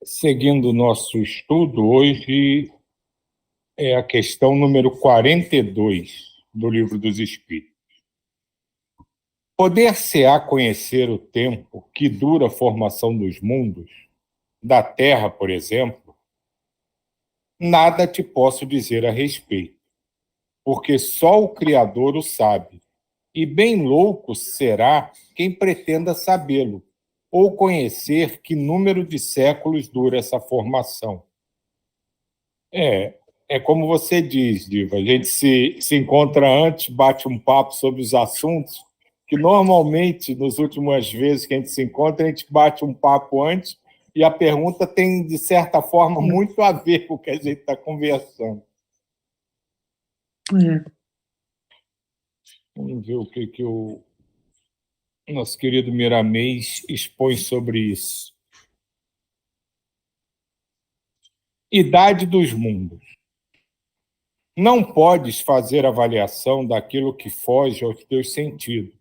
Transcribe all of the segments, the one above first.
Seguindo o nosso estudo, hoje é a questão número 42 do Livro dos Espíritos. Poder-se-á conhecer o tempo que dura a formação dos mundos, da Terra, por exemplo? Nada te posso dizer a respeito, porque só o Criador o sabe, e bem louco será quem pretenda sabê-lo, ou conhecer que número de séculos dura essa formação. É como você diz, Diva, a gente se encontra antes, bate um papo sobre os assuntos, que normalmente, nas últimas vezes que a gente se encontra, a gente bate um papo antes e a pergunta tem, de certa forma, muito a ver com o que a gente está conversando. Vamos ver o que o nosso querido Miramês expõe sobre isso. Idade dos mundos. Não podes fazer avaliação daquilo que foge aos teus sentidos.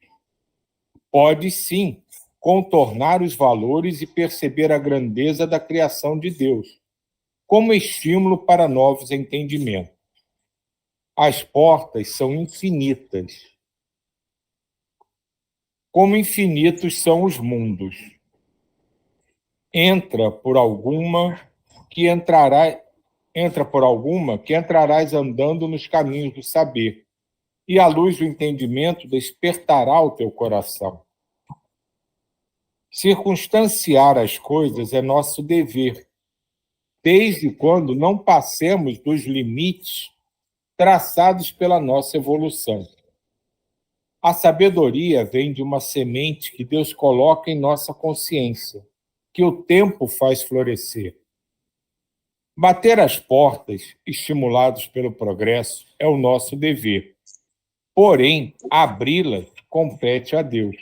Podes, sim, contornar os valores e perceber a grandeza da criação de Deus, como estímulo para novos entendimentos. As portas são infinitas, como infinitos são os mundos. Entra por alguma que entrarás andando nos caminhos do saber, e a luz do entendimento despertará o teu coração. Circunstanciar as coisas é nosso dever, desde quando não passemos dos limites traçados pela nossa evolução. A sabedoria vem de uma semente que Deus coloca em nossa consciência, que o tempo faz florescer. Bater as portas, estimulados pelo progresso, é o nosso dever. Porém, abri-las compete a Deus,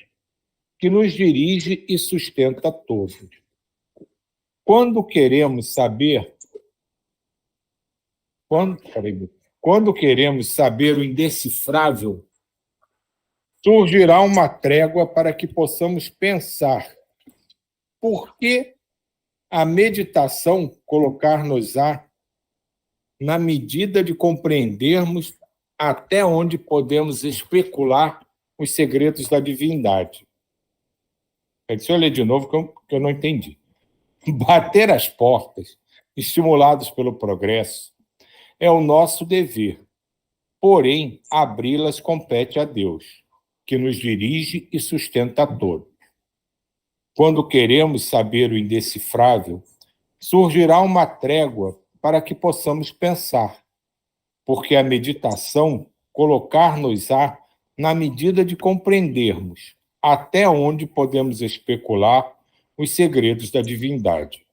que nos dirige e sustenta todos. Quando queremos saber o indecifrável, surgirá uma trégua para que possamos pensar. Por que a meditação colocar-nos-á na medida de compreendermos até onde podemos especular os segredos da divindade? Deixa eu ler de novo, que eu não entendi. Bater as portas, estimulados pelo progresso, é o nosso dever. Porém, abri-las compete a Deus, que nos dirige e sustenta a todos. Quando queremos saber o indecifrável, surgirá uma trégua para que possamos pensar, porque a meditação colocar-nos-á na medida de compreendermos até onde podemos especular os segredos da divindade.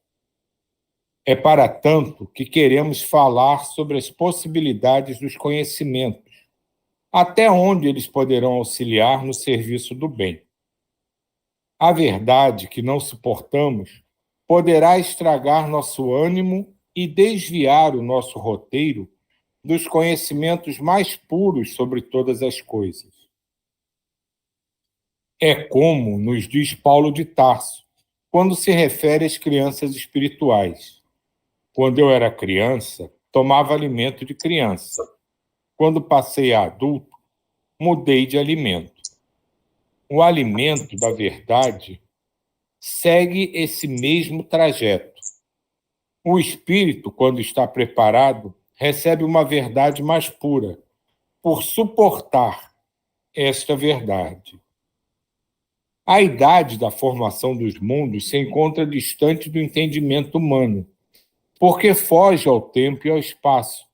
É para tanto que queremos falar sobre as possibilidades dos conhecimentos, até onde eles poderão auxiliar no serviço do bem. A verdade que não suportamos poderá estragar nosso ânimo e desviar o nosso roteiro dos conhecimentos mais puros sobre todas as coisas. É como nos diz Paulo de Tarso, quando se refere às crianças espirituais. Quando eu era criança, tomava alimento de criança. Quando passei a adulto, mudei de alimento. O alimento da verdade segue esse mesmo trajeto. O espírito, quando está preparado, recebe uma verdade mais pura, por suportar esta verdade. A idade da formação dos mundos se encontra distante do entendimento humano, porque foge ao tempo e ao espaço,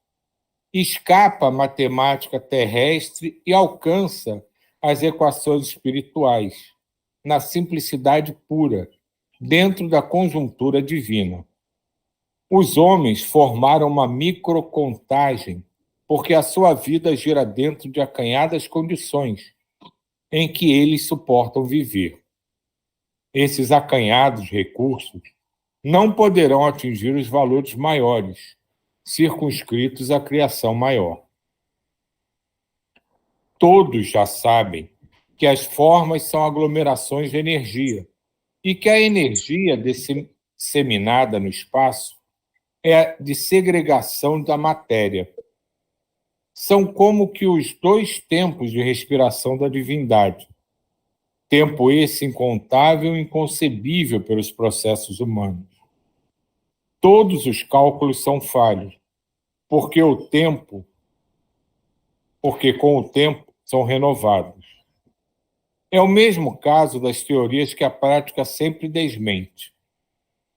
escapa à matemática terrestre e alcança as equações espirituais, na simplicidade pura, dentro da conjuntura divina. Os homens formaram uma microcontagem, porque a sua vida gira dentro de acanhadas condições em que eles suportam viver. Esses acanhados recursos não poderão atingir os valores maiores, circunscritos à criação maior. Todos já sabem que as formas são aglomerações de energia e que a energia disseminada no espaço é a de segregação da matéria. São como que os dois tempos de respiração da divindade. Tempo esse incontável e inconcebível pelos processos humanos. Todos os cálculos são falhos, porque com o tempo são renovados. É o mesmo caso das teorias que a prática sempre desmente.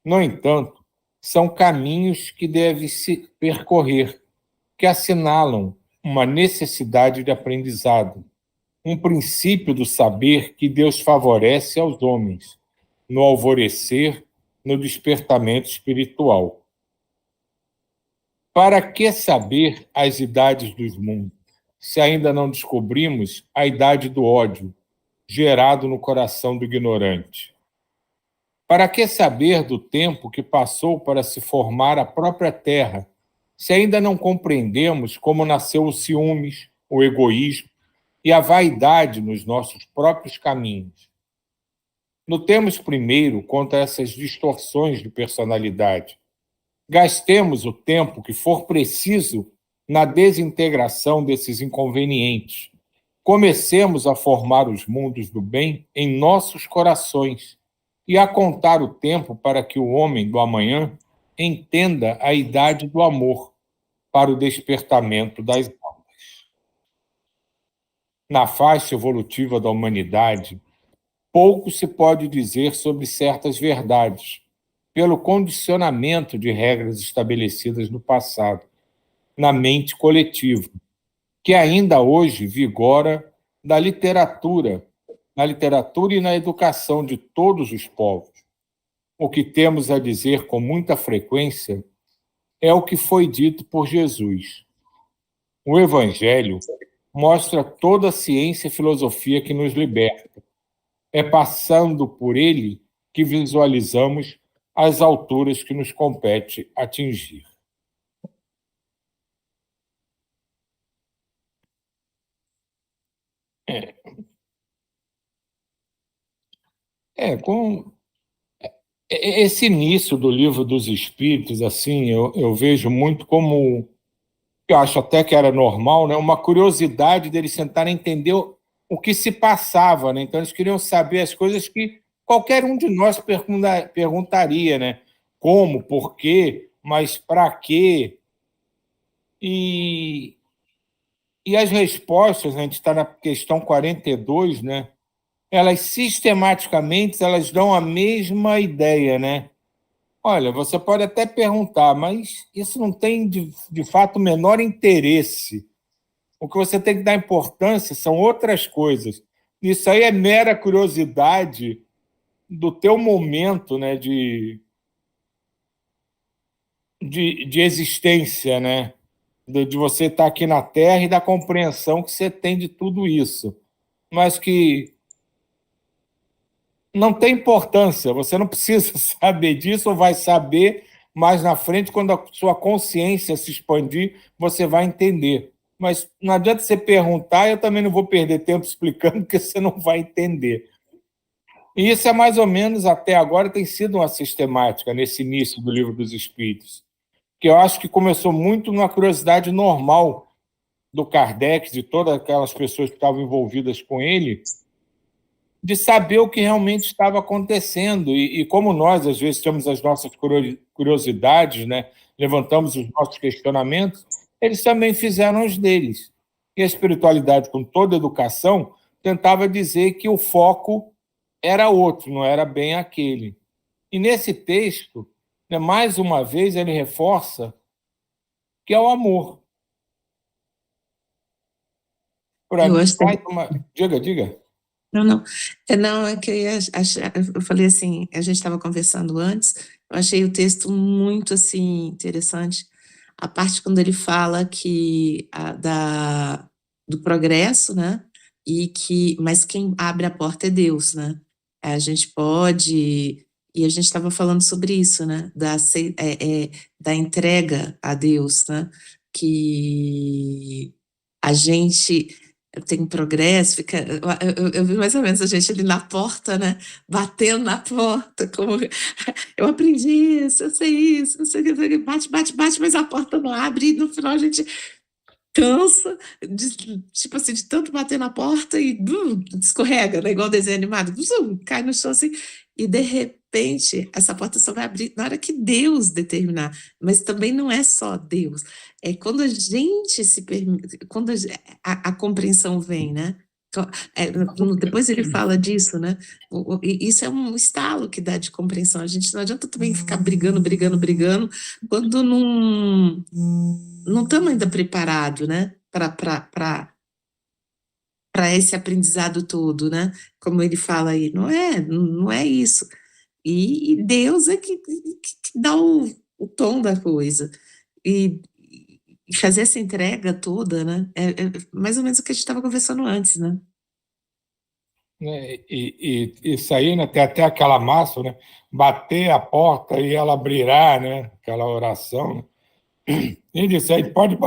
No entanto, são caminhos que deve se percorrer, que assinalam uma necessidade de aprendizado, um princípio do saber que Deus favorece aos homens, no alvorecer, no despertamento espiritual. Para que saber as idades dos mundos, se ainda não descobrimos a idade do ódio, gerado no coração do ignorante? Para que saber do tempo que passou para se formar a própria terra, se ainda não compreendemos como nasceu o ciúmes, o egoísmo e a vaidade nos nossos próprios caminhos? Lutemos primeiro contra essas distorções de personalidade. Gastemos o tempo que for preciso na desintegração desses inconvenientes. Comecemos a formar os mundos do bem em nossos corações e a contar o tempo para que o homem do amanhã entenda a idade do amor para o despertamento das almas. Na faixa evolutiva da humanidade, pouco se pode dizer sobre certas verdades, pelo condicionamento de regras estabelecidas no passado, na mente coletiva, que ainda hoje vigora na literatura e na educação de todos os povos. O que temos a dizer com muita frequência é o que foi dito por Jesus. O Evangelho mostra toda a ciência e filosofia que nos liberta. É passando por ele que visualizamos as alturas que nos compete atingir. Com esse início do Livro dos Espíritos, assim, eu vejo muito como, eu acho até que era normal, né, uma curiosidade deles tentarem entender o que se passava, né? Então eles queriam saber as coisas que qualquer um de nós perguntaria, né? Como, por quê, mas para quê? E, e as respostas, a gente está na questão 42, né? Elas sistematicamente elas dão a mesma ideia, né? Olha, você pode até perguntar, mas isso não tem de fato o menor interesse. O que você tem que dar importância são outras coisas. Isso aí é mera curiosidade do teu momento, né, de existência, né? De você estar aqui na Terra e da compreensão que você tem de tudo isso. Mas que não tem importância, você não precisa saber disso ou vai saber mais na frente, quando a sua consciência se expandir, você vai entender. Mas não adianta você perguntar, eu também não vou perder tempo explicando, porque você não vai entender. E isso é mais ou menos, até agora, tem sido uma sistemática nesse início do Livro dos Espíritos, que eu acho que começou muito numa curiosidade normal do Kardec, de todas aquelas pessoas que estavam envolvidas com ele, de saber o que realmente estava acontecendo. E como nós, às vezes, temos as nossas curiosidades, né? Levantamos os nossos questionamentos, eles também fizeram os deles. E a espiritualidade, com toda a educação, tentava dizer que o foco era outro, não era bem aquele. E nesse texto, né, mais uma vez, ele reforça que é o amor. Para Eu mim, acho mais que... uma... Diga. Não. Não, é que eu ia achar, eu falei assim, a gente estava conversando antes, eu achei o texto muito, assim, interessante, a parte quando ele fala que do progresso, né, mas quem abre a porta é Deus, né, a gente pode, e a gente estava falando sobre isso, né, da entrega a Deus, né, que a gente tem progresso, fica, eu vi mais ou menos a gente ali na porta, né? Batendo na porta, como eu aprendi isso, eu sei isso, não sei o que, bate, bate, bate, mas a porta não abre, e no final a gente cansa, tipo assim, de tanto bater na porta e escorrega, né? Igual desenho animado, cai no chão assim, e de repente essa porta só vai abrir na hora que Deus determinar. Mas também não é só Deus, é quando a gente se permite, quando a compreensão vem, né? Depois ele fala disso, né? Isso é um estalo que dá de compreensão. A gente não adianta também ficar brigando, quando não estamos ainda preparados, né? Para esse aprendizado todo, né? Como ele fala aí, não é isso. E Deus é que dá o tom da coisa. E fazer essa entrega toda, né? É mais ou menos o que a gente estava conversando antes, né? E isso aí, né, tem até aquela máxima, né? Bater a porta e ela abrirá, né? Aquela oração. Né? E disse, a gente pode...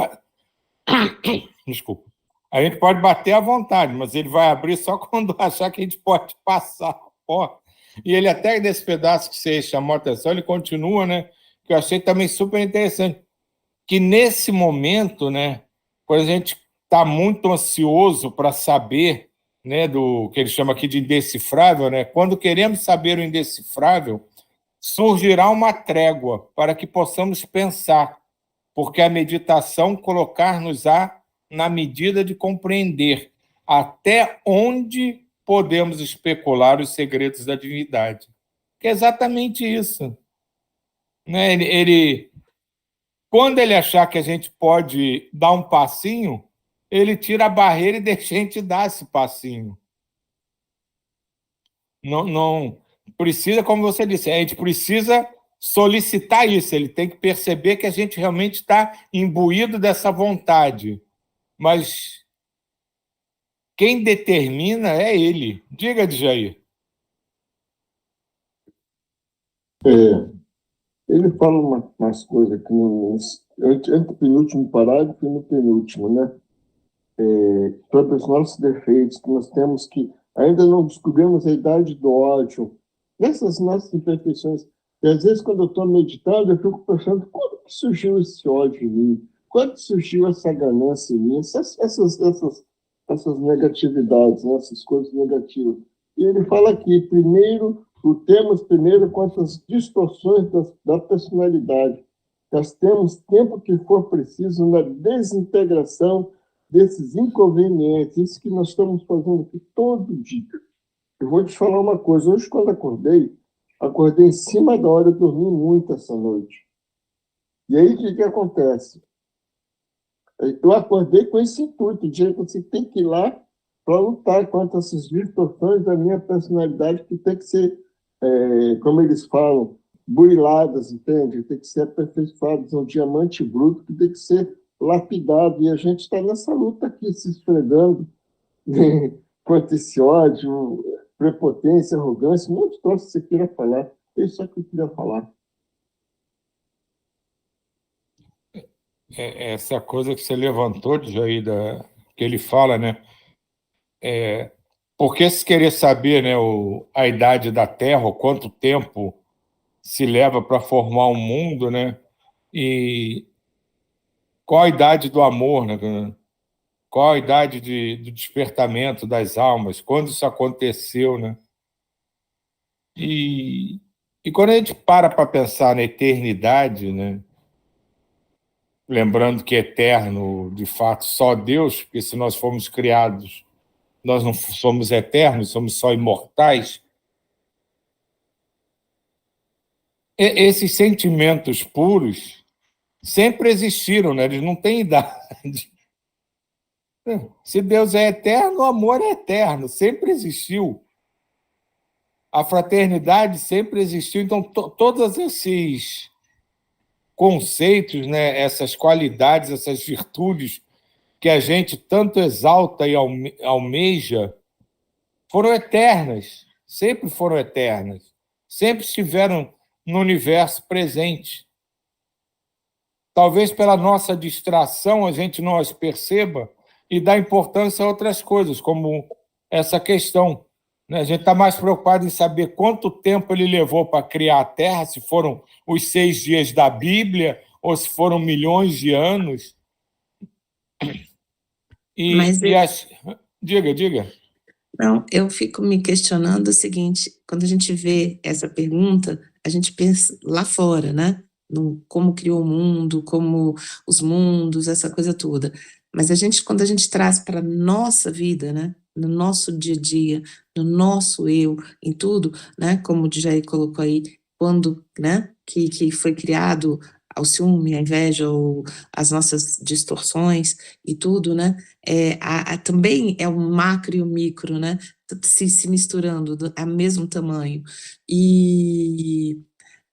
Desculpa. A gente pode bater à vontade, mas ele vai abrir só quando achar que a gente pode passar a porta. E ele até nesse pedaço que você chamou a atenção, ele continua, né? Que eu achei também super interessante. Que nesse momento, né? Quando a gente está muito ansioso para saber, né, do que ele chama aqui de indecifrável, né? Quando queremos saber o indecifrável, surgirá uma trégua para que possamos pensar, porque a meditação colocar-nos-á na medida de compreender até onde podemos especular os segredos da divindade. Que é exatamente isso. Né? Quando ele achar que a gente pode dar um passinho, ele tira a barreira e deixa a gente dar esse passinho. Não precisa, como você disse, a gente precisa solicitar isso, ele tem que perceber que a gente realmente está imbuído dessa vontade. Mas quem determina é ele. Diga, Djair. Ele fala umas coisas aqui entre o penúltimo parágrafo e no penúltimo, né? Sobre os nossos defeitos, que nós temos que... Ainda não descobrimos a idade do ódio. Nessas nossas imperfeições. E às vezes, quando eu estou meditando, eu fico pensando, quando que surgiu esse ódio em mim? Quando surgiu essa ganância em mim? Essas negatividades, né? Essas coisas negativas. E ele fala aqui, temos primeiro quanto às distorções da personalidade. Nós temos tempo que for preciso na desintegração desses inconvenientes, isso que nós estamos fazendo aqui todo dia. Eu vou te falar uma coisa, hoje quando acordei em cima da hora, eu dormi muito essa noite. E aí o que acontece? Eu acordei com esse intuito, de que você tem que ir lá para lutar contra essas distorções da minha personalidade, que tem que ser, como eles falam, buriladas, entende? Tem que ser aperfeiçoadas, um diamante bruto que tem que ser lapidado, e a gente está nessa luta aqui, se esfregando contra esse ódio, prepotência, arrogância, um monte de coisa que você queira falar. É isso que eu queria falar. Essa coisa que você levantou, Jair, que ele fala, né? Porque se querer saber, né, a idade da Terra, ou quanto tempo se leva para formar um mundo, né? E qual a idade do amor, né? Qual a idade do despertamento das almas? Quando isso aconteceu, né? E quando a gente para pensar na eternidade, né? Lembrando que eterno, de fato, só Deus, porque se nós formos criados, nós não somos eternos, somos só imortais. Esses sentimentos puros sempre existiram, né? Eles não têm idade. Se Deus é eterno, o amor é eterno, sempre existiu. A fraternidade sempre existiu. Então, todos esses conceitos, né? Essas qualidades, essas virtudes que a gente tanto exalta e almeja, foram eternas, sempre foram eternas, sempre estiveram no universo presente. Talvez pela nossa distração a gente não as perceba e dar importância a outras coisas, como essa questão, né? A gente está mais preocupado em saber quanto tempo ele levou para criar a Terra, se foram os 6 dias da Bíblia ou se foram milhões de anos. Mas Diga. não, eu fico me questionando o seguinte: quando a gente vê essa pergunta, a gente pensa lá fora, né? No como criou o mundo, como os mundos, essa coisa toda. Mas quando a gente traz para a nossa vida, né? No nosso dia a dia, no nosso eu, em tudo, né? Como o Djair colocou aí, quando, né? Que foi criado o ciúme, a inveja, ou as nossas distorções e tudo, né? Também é o macro e o micro, né? Se misturando, ao mesmo tamanho.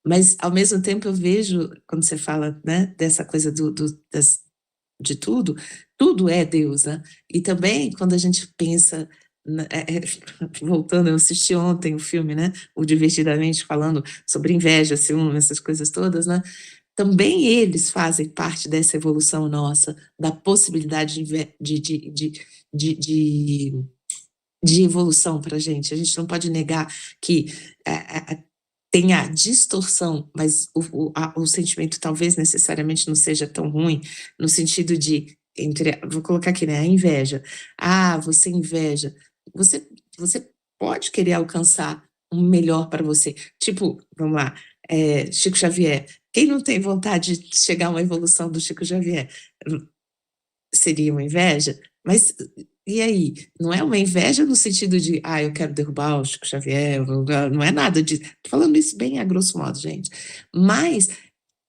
Mas, ao mesmo tempo, eu vejo, quando você fala, né, dessa coisa de tudo é Deus, né? E também, quando a gente pensa, voltando, eu assisti ontem o filme, né, o Divertidamente, falando sobre inveja, ciúme, essas coisas todas, né? Também eles fazem parte dessa evolução nossa, da possibilidade de evolução para a gente. A gente não pode negar que tem a distorção, mas o sentimento talvez necessariamente não seja tão ruim, no sentido de, vou colocar aqui, né, a inveja. Você inveja. Você pode querer alcançar um melhor para você. Tipo, vamos lá, Chico Xavier. Quem não tem vontade de chegar a uma evolução do Chico Xavier? Seria uma inveja? Mas e aí? Não é uma inveja no sentido de, eu quero derrubar o Chico Xavier, não é nada disso. Estou falando isso bem a grosso modo, gente. Mas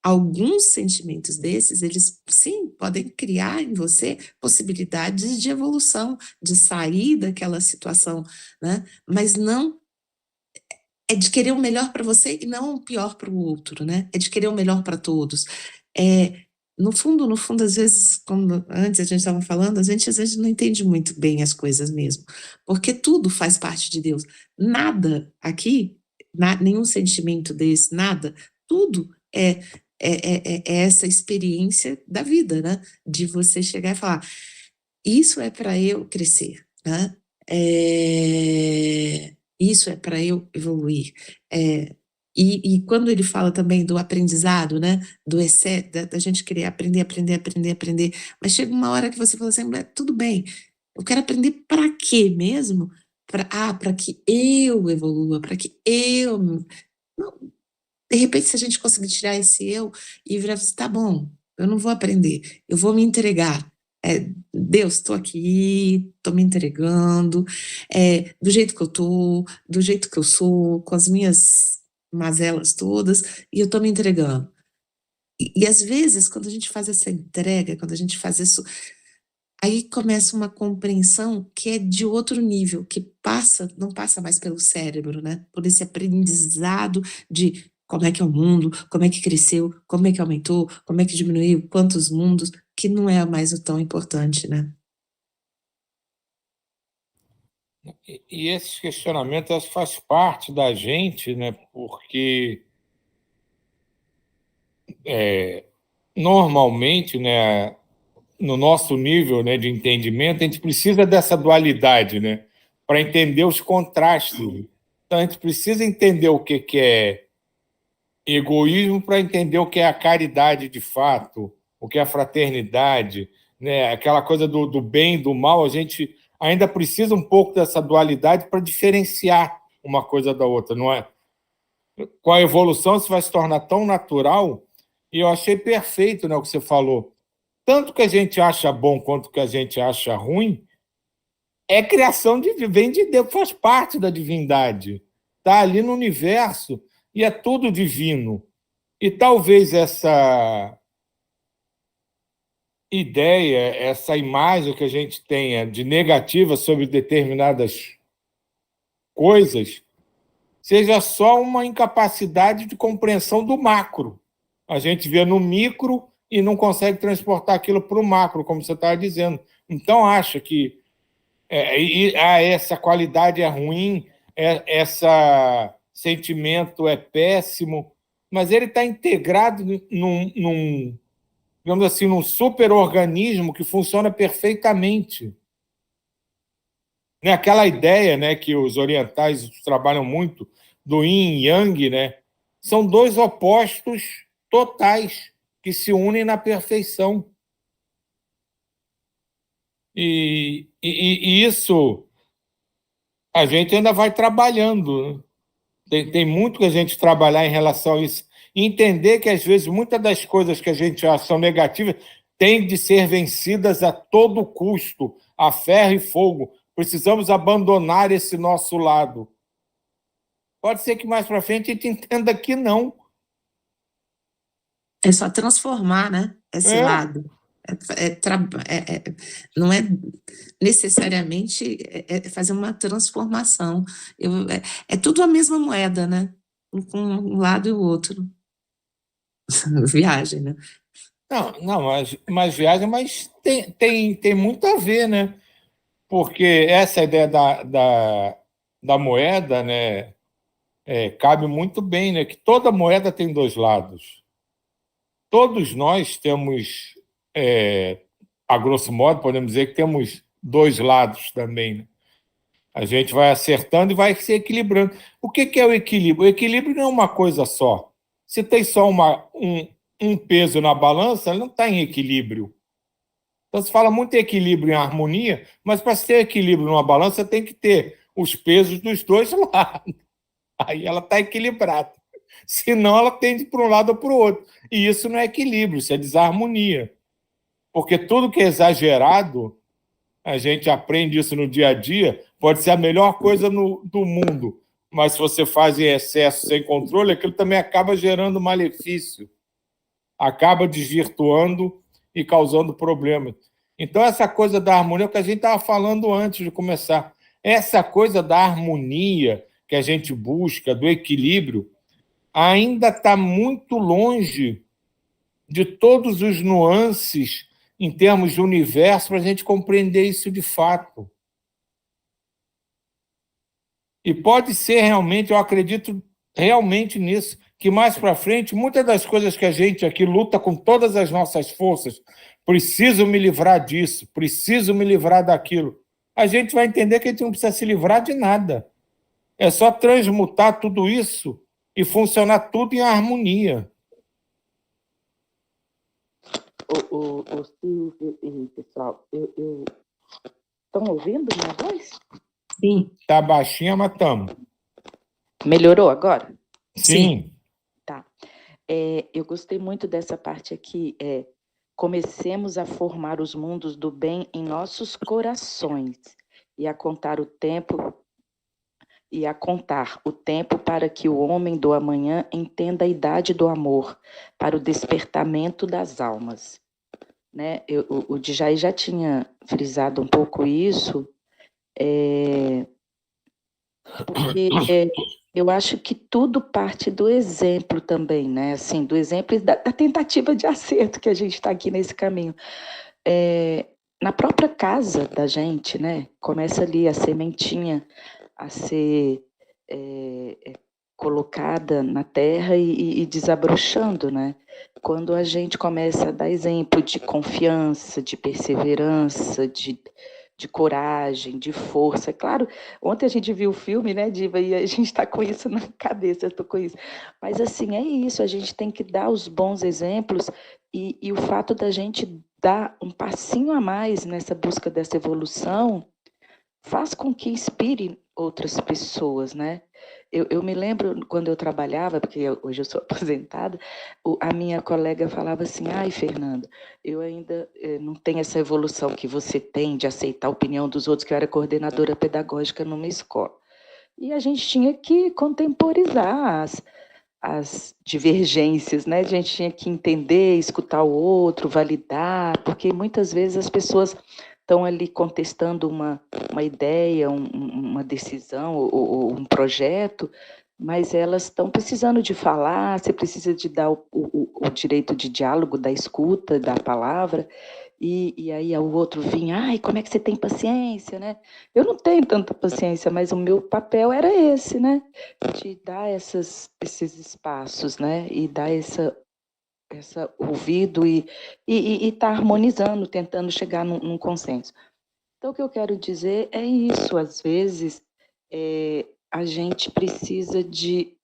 alguns sentimentos desses, eles sim podem criar em você possibilidades de evolução, de sair daquela situação, né? Mas não é de querer o melhor para você e não o pior para o outro, né? É de querer o melhor para todos. No fundo, às vezes, como antes a gente estava falando, a gente às vezes não entende muito bem as coisas mesmo, porque tudo faz parte de Deus. Nada aqui, nenhum sentimento desse, nada, tudo é essa experiência da vida, né? De você chegar e falar, isso é para eu crescer, né? Isso é para eu evoluir. E quando ele fala também do aprendizado, né, do excesso, da gente querer aprender, mas chega uma hora que você fala assim, tudo bem, eu quero aprender para quê mesmo? Para que eu evolua, para que eu... Não, de repente, se a gente conseguir tirar esse eu e virar assim, tá bom, eu não vou aprender, eu vou me entregar. Deus, estou aqui, estou me entregando, do jeito que eu estou, do jeito que eu sou, com as minhas mazelas todas, e eu estou me entregando. E às vezes, quando a gente faz essa entrega, quando a gente faz isso, aí começa uma compreensão que é de outro nível, que não passa mais pelo cérebro, né? Por esse aprendizado de como é que é o mundo, como é que cresceu, como é que aumentou, como é que diminuiu, quantos mundos, que não é mais o tão importante, né? E esses questionamentos faz parte da gente, né? Porque normalmente, né, no nosso nível, né, de entendimento, a gente precisa dessa dualidade, né, para entender os contrastes. Então, a gente precisa entender o que é egoísmo para entender o que é a caridade de fato, o que é a fraternidade, né, aquela coisa do bem e do mal. A gente ainda precisa um pouco dessa dualidade para diferenciar uma coisa da outra, não é? Com a evolução, isso vai se tornar tão natural, e eu achei perfeito, né, o que você falou. Tanto que a gente acha bom quanto que a gente acha ruim é criação vem de Deus, faz parte da divindade. Está ali no universo e é tudo divino. E talvez essa ideia, essa imagem que a gente tenha de negativa sobre determinadas coisas seja só uma incapacidade de compreensão do macro. A gente vê no micro e não consegue transportar aquilo para o macro, como você estava dizendo. Então, acha que essa qualidade é ruim, esse sentimento é péssimo, mas ele está integrado digamos assim, num superorganismo que funciona perfeitamente. Né? Aquela ideia, né, que os orientais trabalham muito, do yin e yang, né? São dois opostos totais que se unem na perfeição. E isso a gente ainda vai trabalhando, né? Tem muito que a gente trabalhar em relação a isso. E entender que, às vezes, muitas das coisas que a gente acha são negativas têm de ser vencidas a todo custo, a ferro e fogo. Precisamos abandonar esse nosso lado. Pode ser que mais para frente a gente entenda que não. É só transformar, né? Esse lado. Não é necessariamente fazer uma transformação. É tudo a mesma moeda, né? Com um lado e o outro. Viagem, né? Não, mas viagem, mas tem muito a ver, né? Porque essa ideia da moeda, né, cabe muito bem, né? Que toda moeda tem dois lados. Todos nós temos, a grosso modo, podemos dizer que temos dois lados também, né? A gente vai acertando e vai se equilibrando. O que é o equilíbrio? O equilíbrio não é uma coisa só. Se tem só um peso na balança, ele não está em equilíbrio. Então, se fala muito em equilíbrio e harmonia, mas para ter equilíbrio numa balança, tem que ter os pesos dos dois lados. Aí ela está equilibrada. Senão, ela tende para um lado ou para o outro. E isso não é equilíbrio, isso é desarmonia. Porque tudo que é exagerado, a gente aprende isso no dia a dia, pode ser a melhor coisa do mundo, mas se você faz em excesso, sem controle, aquilo também acaba gerando malefício, acaba desvirtuando e causando problemas. Então, essa coisa da harmonia, é o que a gente estava falando antes de começar, essa coisa da harmonia que a gente busca, do equilíbrio, ainda está muito longe de todos os nuances em termos de universo para a gente compreender isso de fato. E pode ser realmente, eu acredito realmente nisso, que mais para frente, muitas das coisas que a gente aqui luta com todas as nossas forças, preciso me livrar disso, preciso me livrar daquilo, a gente vai entender que a gente não precisa se livrar de nada. É só transmutar tudo isso e funcionar tudo em harmonia. O Silvio e pessoal, estão ouvindo minha voz? Sim. Está baixinha, mas estamos. Melhorou agora? Sim. Tá. Eu gostei muito dessa parte aqui. Comecemos a formar os mundos do bem em nossos corações e a contar o tempo para que o homem do amanhã entenda a idade do amor, para o despertamento das almas. Né? O Djaí já tinha frisado um pouco isso, porque eu acho que tudo parte do exemplo também, né? Assim, do exemplo e da tentativa de acerto que a gente está aqui nesse caminho. Na própria casa da gente, né? Começa ali a sementinha a ser colocada na terra e desabrochando, né? Quando a gente começa a dar exemplo de confiança, de perseverança, de coragem, de força. Claro, ontem a gente viu o filme, né, Diva, e a gente está com isso na cabeça, eu estou com isso. Mas, assim, é isso, a gente tem que dar os bons exemplos e o fato da gente dar um passinho a mais nessa busca dessa evolução faz com que inspire outras pessoas, né? Eu me lembro quando eu trabalhava, porque hoje eu sou aposentada, a minha colega falava assim, ai, Fernanda, eu ainda não tenho essa evolução que você tem de aceitar a opinião dos outros, que eu era coordenadora pedagógica numa escola. E a gente tinha que contemporizar as divergências, né? A gente tinha que entender, escutar o outro, validar, porque muitas vezes as pessoas estão ali contestando uma ideia, uma decisão ou um projeto, mas elas estão precisando de falar, você precisa de dar o direito de diálogo, da escuta, da palavra, e aí o outro vinha, ai, como é que você tem paciência, né? Eu não tenho tanta paciência, mas o meu papel era esse, né? De dar esses espaços, né? E dar essa ouvido e tá harmonizando, tentando chegar num consenso. Então, o que eu quero dizer é isso. Às vezes, a gente precisa de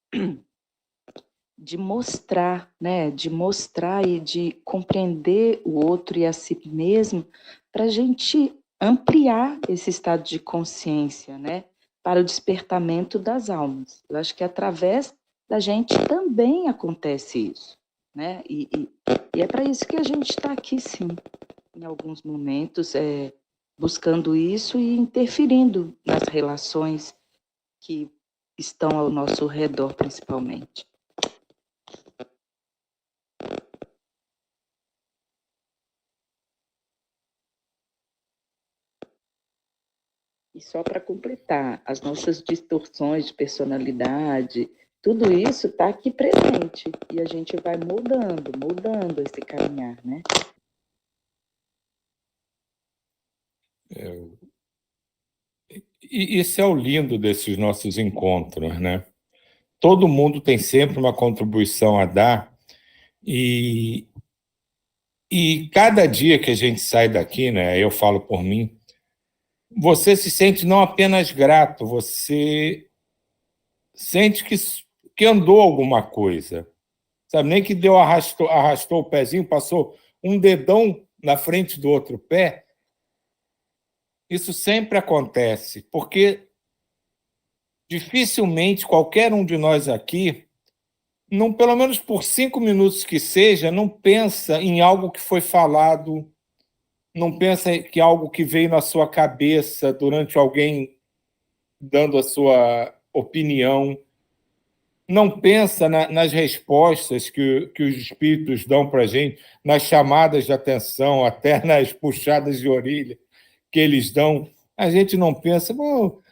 mostrar, né? De mostrar e de compreender o outro e a si mesmo, para a gente ampliar esse estado de consciência, né? Para o despertamento das almas. Eu acho que através da gente também acontece isso, né? E é para isso que a gente está aqui, sim, em alguns momentos, buscando isso e interferindo nas relações que estão ao nosso redor, principalmente. E só para completar, as nossas distorções de personalidade, tudo isso está aqui presente. E a gente vai moldando esse caminhar, né? E isso é o lindo desses nossos encontros, né? Todo mundo tem sempre uma contribuição a dar e cada dia que a gente sai daqui, né? Eu falo por mim, você se sente não apenas grato, você sente que andou alguma coisa, sabe? Nem que arrastou o pezinho, passou um dedão na frente do outro pé. Isso sempre acontece, porque dificilmente qualquer um de nós aqui, não, pelo menos por 5 minutos que seja, não pensa em algo que foi falado, não pensa que algo que veio na sua cabeça durante alguém dando a sua opinião, não pensa nas respostas que os espíritos dão para a gente, nas chamadas de atenção, até nas puxadas de orelha que eles dão. A gente não pensa,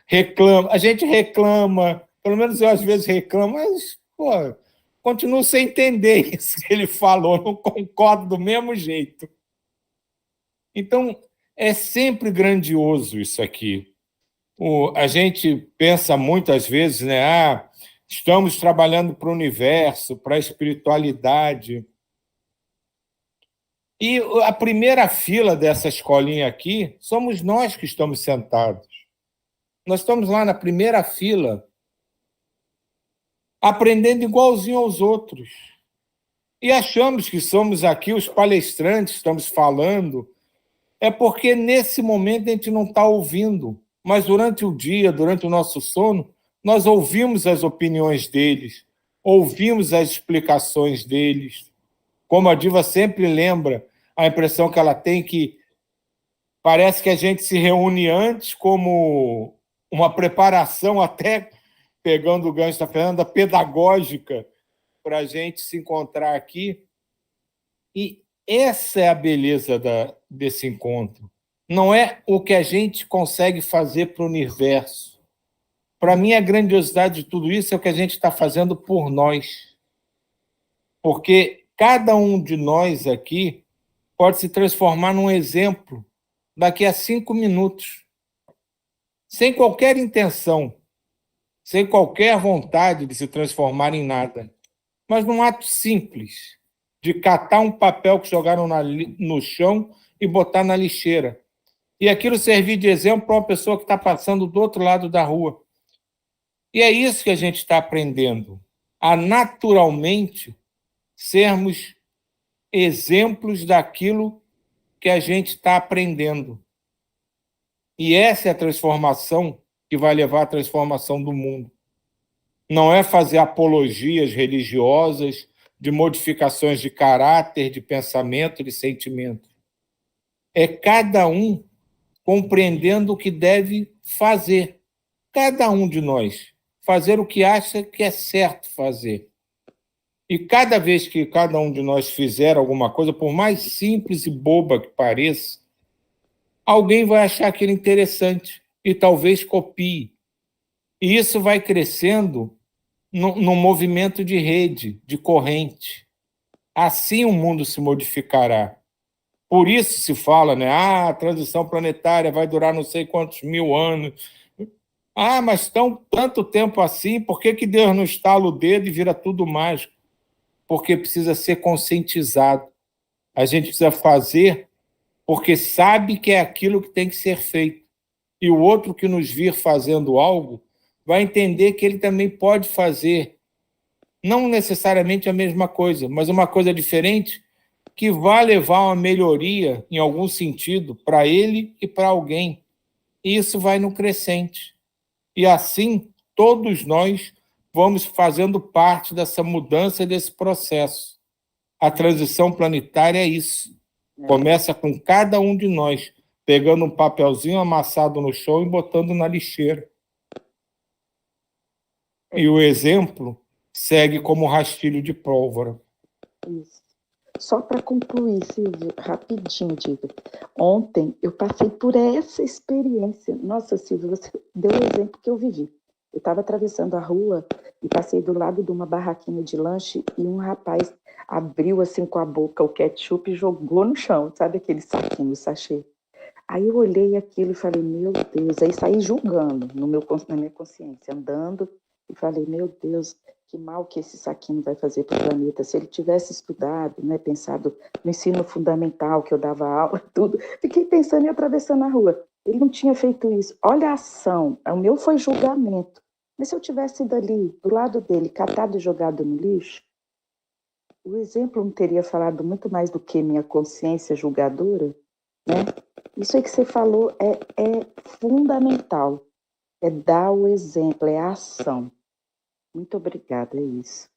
reclama, a gente reclama, pelo menos eu às vezes reclamo, mas continuo sem entender isso que ele falou, não concordo do mesmo jeito. Então, é sempre grandioso isso aqui. A gente pensa muitas vezes, né? Estamos trabalhando para o universo, para a espiritualidade. E a primeira fila dessa escolinha aqui somos nós que estamos sentados. Nós estamos lá na primeira fila, aprendendo igualzinho aos outros. E achamos que somos aqui os palestrantes, estamos falando. É porque nesse momento a gente não está ouvindo. Mas durante o dia, durante o nosso sono, nós ouvimos as opiniões deles, ouvimos as explicações deles. Como a Diva sempre lembra, a impressão que ela tem que parece que a gente se reúne antes como uma preparação, até pegando o gancho da Fernanda, pedagógica, para a gente se encontrar aqui. E essa é a beleza desse encontro. Não é o que a gente consegue fazer para o universo. Para mim, a grandiosidade de tudo isso é o que a gente está fazendo por nós. Porque cada um de nós aqui pode se transformar num exemplo daqui a 5 minutos, sem qualquer intenção, sem qualquer vontade de se transformar em nada, mas num ato simples, de catar um papel que jogaram no chão e botar na lixeira. E aquilo servir de exemplo para uma pessoa que está passando do outro lado da rua. E é isso que a gente está aprendendo, a naturalmente sermos exemplos daquilo que a gente está aprendendo. E essa é a transformação que vai levar à transformação do mundo. Não é fazer apologias religiosas de modificações de caráter, de pensamento, de sentimento. É cada um compreendendo o que deve fazer. Cada um de nós fazer o que acha que é certo fazer. E cada vez que cada um de nós fizer alguma coisa, por mais simples e boba que pareça, alguém vai achar aquilo interessante e talvez copie. E isso vai crescendo num movimento de rede, de corrente. Assim o mundo se modificará. Por isso se fala, né? A transição planetária vai durar não sei quantos mil anos. Mas tanto tempo assim, por que Deus não estala o dedo e vira tudo mágico? porque precisa ser conscientizado. A gente precisa fazer porque sabe que é aquilo que tem que ser feito. E o outro que nos vir fazendo algo vai entender que ele também pode fazer, não necessariamente a mesma coisa, mas uma coisa diferente que vai levar a uma melhoria, em algum sentido, para ele e para alguém. E isso vai no crescente. E assim, todos nós vamos fazendo parte dessa mudança, desse processo. A transição planetária é isso. Começa com cada um de nós, pegando um papelzinho amassado no chão e botando na lixeira. E o exemplo segue como rastilho de pólvora. Isso. Só para concluir, Silvio, rapidinho, diga. Ontem eu passei por essa experiência. Nossa, Silvio, você deu o exemplo que eu vivi. Eu estava atravessando a rua e passei do lado de uma barraquinha de lanche e um rapaz abriu assim com a boca o ketchup e jogou no chão, sabe aquele saquinho, sachê? Aí eu olhei aquilo e falei, meu Deus, aí saí julgando na minha consciência, andando, e falei, meu Deus, que mal que esse saquinho vai fazer para o planeta. Se ele tivesse estudado, né, pensado no ensino fundamental, que eu dava aula, tudo, fiquei pensando em atravessando a rua. Ele não tinha feito isso. Olha a ação, o meu foi julgamento. Mas se eu tivesse ido ali, do lado dele, catado e jogado no lixo, o exemplo não teria falado muito mais do que minha consciência julgadora, né? Isso aí que você falou é fundamental. É dar o exemplo, é a ação. Muito obrigada, é isso.